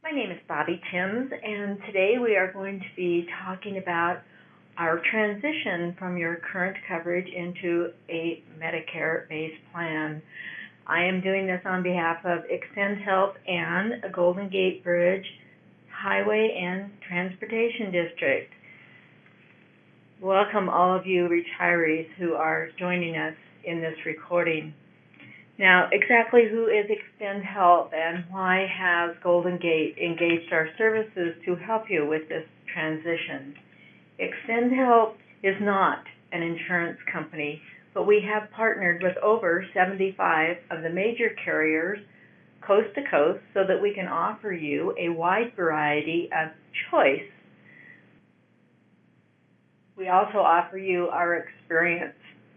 My name is Bobby Timms, and today we are going to be talking about our transition from your current coverage into a Medicare-based plan. I am doing this on behalf of Extend Health and Golden Gate Bridge Highway and Transportation District. Welcome all of you retirees who are joining us in this recording. Now, exactly who is Extend Health and why has Golden Gate engaged our services to help you with this transition? Extend Health is not an insurance company, but we have partnered with over 75 of the major carriers coast to coast so that we can offer you a wide variety of choice. We also offer you our experience.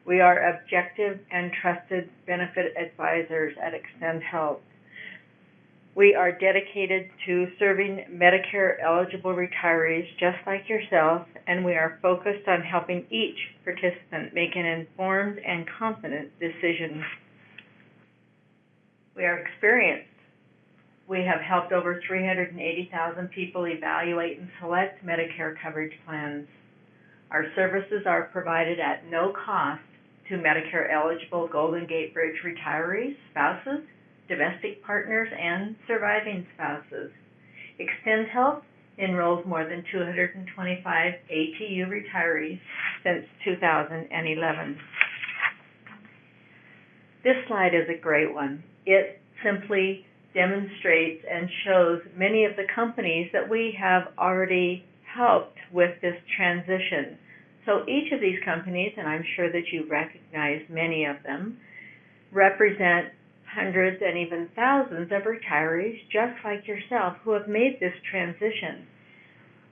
We are objective and trusted benefit advisors at Extend Health. We are dedicated to serving Medicare-eligible retirees just like yourself, and we are focused on helping each participant make an informed and confident decision. We are experienced. We have helped over 380,000 people evaluate and select Medicare coverage plans. Our services are provided at no cost to Medicare-eligible Golden Gate Bridge retirees, spouses, domestic partners, and surviving spouses. Extend Health enrolls more than 225 ATU retirees since 2011. This slide is a great one. It simply demonstrates and shows many of the companies that we have already helped with this transition. So each of these companies, and I'm sure that you recognize many of them, represent hundreds and even thousands of retirees just like yourself who have made this transition.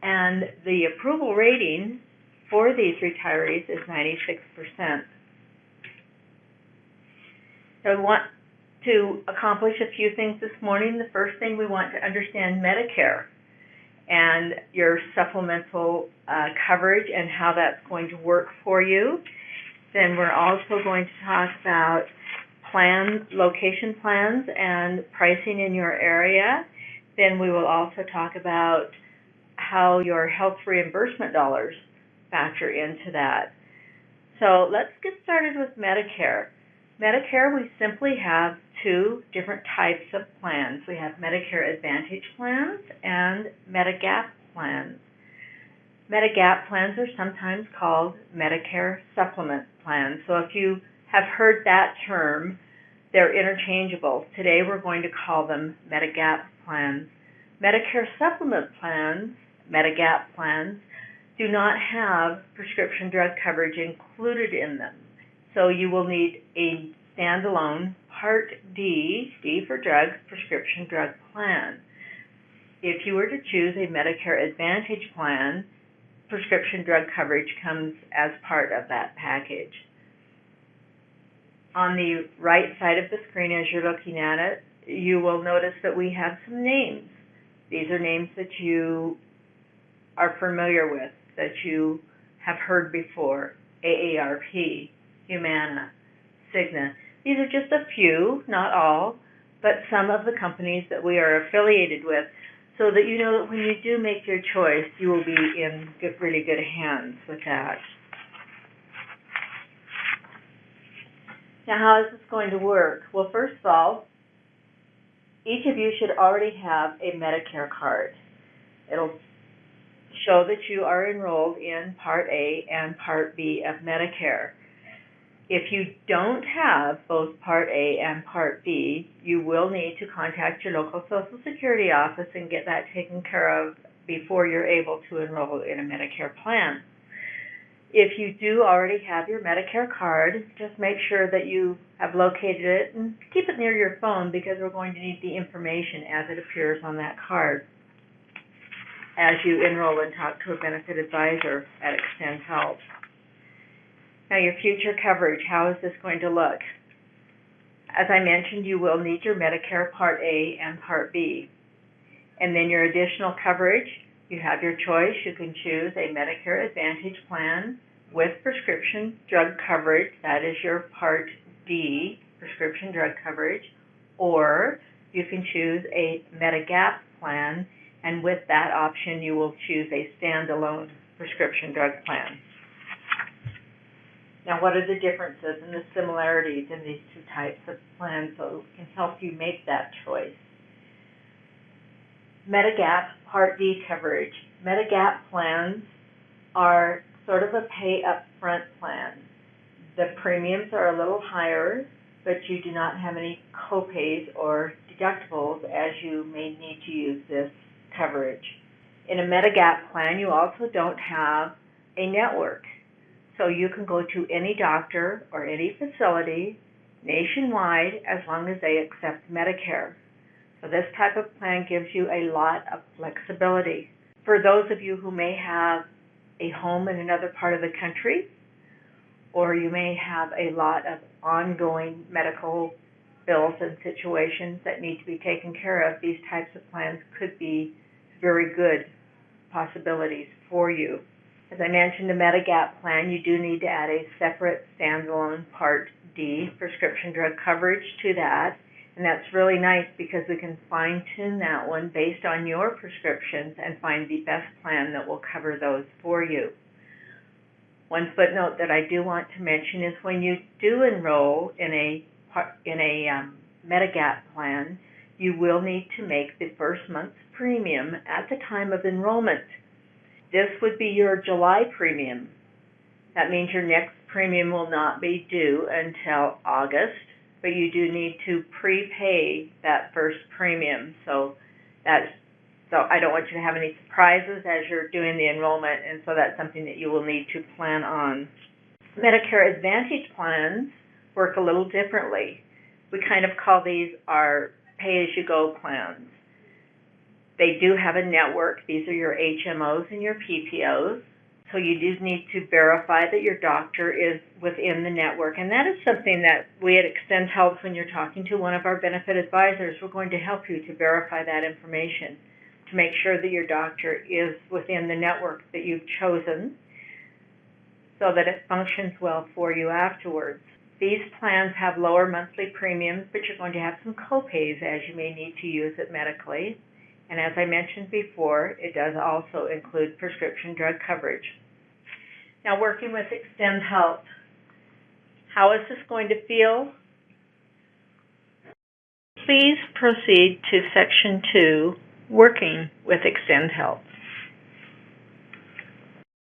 And the approval rating for these retirees is 96%. So we want to accomplish a few things this morning. The first thing, we want to understand Medicare and your supplemental coverage and how that's going to work for you. Then we're also going to talk about location plans and pricing in your area. Then we will also talk about how your health reimbursement dollars factor into that. So let's get started with Medicare. Medicare, we simply have two different types of plans. We have Medicare Advantage plans and Medigap plans. Medigap plans are sometimes called Medicare Supplement plans. So if you have heard that term, they're interchangeable. Today we're going to call them Medigap plans. Medicare Supplement plans, Medigap plans, do not have prescription drug coverage included in them. So you will need a standalone Part D, D for drug, prescription drug plan. If you were to choose a Medicare Advantage plan, prescription drug coverage comes as part of that package. On the right side of the screen as you're looking at it, you will notice that we have some names. These are names that you are familiar with, that you have heard before: AARP, Humana, Cigna. These are just a few, not all, but some of the companies that we are affiliated with, so that you know that when you do make your choice, you will be in really good hands with that. Now, how is this going to work? Well, first of all, each of you should already have a Medicare card. It'll show that you are enrolled in Part A and Part B of Medicare. If you don't have both Part A and Part B, you will need to contact your local Social Security office and get that taken care of before you're able to enroll in a Medicare plan. If you do already have your Medicare card, just make sure that you have located it and keep it near your phone, because we're going to need the information as it appears on that card as you enroll and talk to a benefit advisor at Extend Health. Now, your future coverage, how is this going to look? As I mentioned, you will need your Medicare Part A and Part B. And then your additional coverage, you have your choice. You can choose a Medicare Advantage plan with prescription drug coverage. That is your Part D, prescription drug coverage. Or you can choose a Medigap plan, and with that option you will choose a standalone prescription drug plan. Now, what are the differences and the similarities in these two types of plans so it can help you make that choice? Medigap Part D coverage. Medigap plans are sort of a pay upfront plan. The premiums are a little higher, but you do not have any copays or deductibles as you may need to use this coverage. In a Medigap plan, you also don't have a network. So you can go to any doctor or any facility nationwide as long as they accept Medicare. So this type of plan gives you a lot of flexibility. For those of you who may have a home in another part of the country, or you may have a lot of ongoing medical bills and situations that need to be taken care of, these types of plans could be very good possibilities for you. As I mentioned, the Medigap plan, you do need to add a separate standalone Part D prescription drug coverage to that. And that's really nice because we can fine-tune that one based on your prescriptions and find the best plan that will cover those for you. One footnote that I do want to mention is when you do enroll in a Medigap plan, you will need to make the first month's premium at the time of enrollment. This would be your July premium. That means your next premium will not be due until August, but you do need to prepay that first premium. So I don't want you to have any surprises as you're doing the enrollment, and so that's something that you will need to plan on. Medicare Advantage plans work a little differently. We kind of call these our pay-as-you-go plans. They do have a network. These are your HMOs and your PPOs. So you do need to verify that your doctor is within the network. And that is something that we at Extend Health, when you're talking to one of our benefit advisors, we're going to help you to verify that information to make sure that your doctor is within the network that you've chosen so that it functions well for you afterwards. These plans have lower monthly premiums, but you're going to have some copays as you may need to use it medically. And as I mentioned before, it does also include prescription drug coverage. Now, working with Extend Health, how is this going to feel? Please proceed to Section 2, Working with Extend Health.